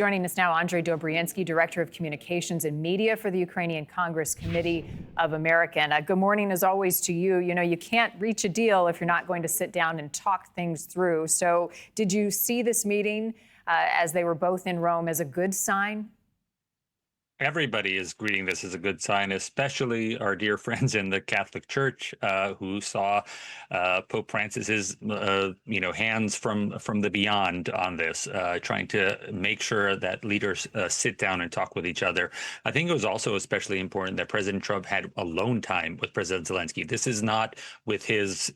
Joining us now, Andrij Dobriansky, Director of Communications and Media for the Ukrainian Congress Committee of American. Good morning, as always, to you. You know, you can't reach a deal if you're not going to sit down and talk things through. So did you see this meeting as they were both in Rome as a good sign? Everybody is greeting this as a good sign, especially our dear friends in the Catholic Church who saw Pope Francis's, hands from the beyond on this, trying to make sure that leaders sit down and talk with each other. I think it was also especially important that President Trump had alone time with President Zelensky. This is not with his,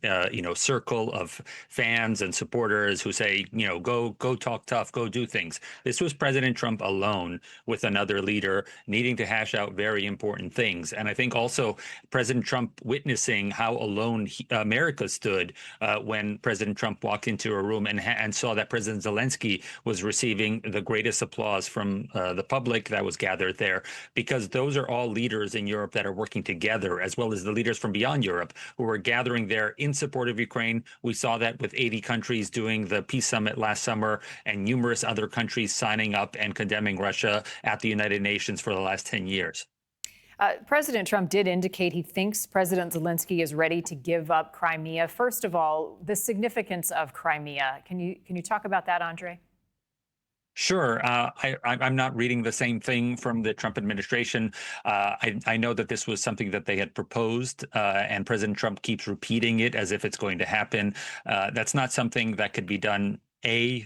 circle of fans and supporters who say, go talk tough, go do things. This was President Trump alone with another leader, needing to hash out very important things. And I think also President Trump witnessing how alone America stood when President Trump walked into a room and saw that President Zelensky was receiving the greatest applause from the public that was gathered there, because those are all leaders in Europe that are working together, as well as the leaders from beyond Europe who are gathering there in support of Ukraine. We saw that with 80 countries doing the peace summit last summer and numerous other countries signing up and condemning Russia at the United Nations for the last 10 years. President Trump did indicate he thinks President Zelensky is ready to give up Crimea. First of all, the significance of Crimea. Can you talk about that, Andrij? Sure. I'm not reading the same thing from the Trump administration. I know that this was something that they had proposed, and President Trump keeps repeating it as if it's going to happen. That's not something that could be done.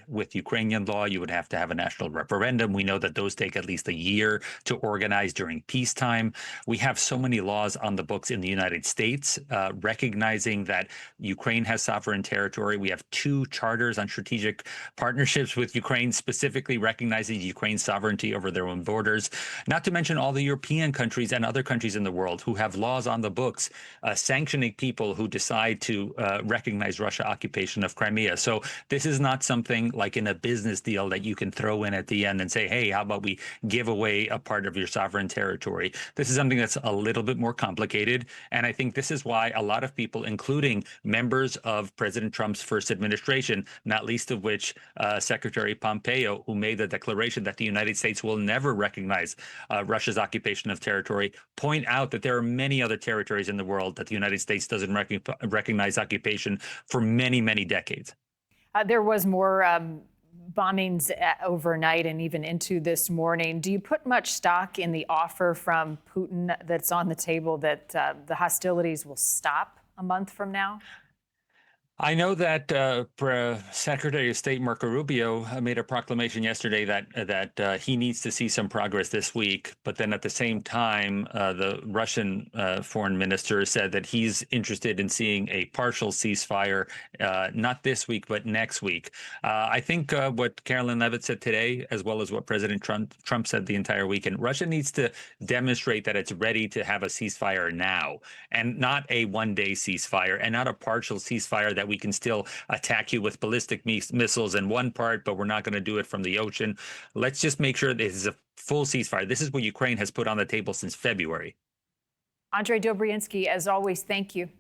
With Ukrainian law, you would have to have a national referendum. We know that those take at least a year to organize during peacetime. We have so many laws on the books in the United States recognizing that Ukraine has sovereign territory. We have 2 charters on strategic partnerships with Ukraine, specifically recognizing Ukraine's sovereignty over their own borders, not to mention all the European countries and other countries in the world who have laws on the books sanctioning people who decide to recognize Russia's occupation of Crimea. So this is not something like in a business deal that you can throw in at the end and say, hey, how about we give away a part of your sovereign territory? This is something that's a little bit more complicated. And I think this is why a lot of people, including members of President Trump's first administration, not least of which Secretary Pompeo, who made the declaration that the United States will never recognize Russia's occupation of territory, point out that there are many other territories in the world that the United States doesn't recognize occupation for many, many decades. There was more bombings overnight and even into this morning. Do you put much stock in the offer from Putin that's on the table that the hostilities will stop a month from now? I know that Secretary of State Marco Rubio made a proclamation yesterday that he needs to see some progress this week. But then at the same time, the Russian foreign minister said that he's interested in seeing a partial ceasefire, not this week, but next week. I think what Caroline Leavitt said today, as well as what President Trump said the entire weekend, Russia needs to demonstrate that it's ready to have a ceasefire now, and not a one-day ceasefire, and not a partial ceasefire that we can still attack you with ballistic missiles in one part, but we're not going to do it from the ocean. Let's just make sure this is a full ceasefire. This is what Ukraine has put on the table since February. Andrij Dobriansky, as always, thank you.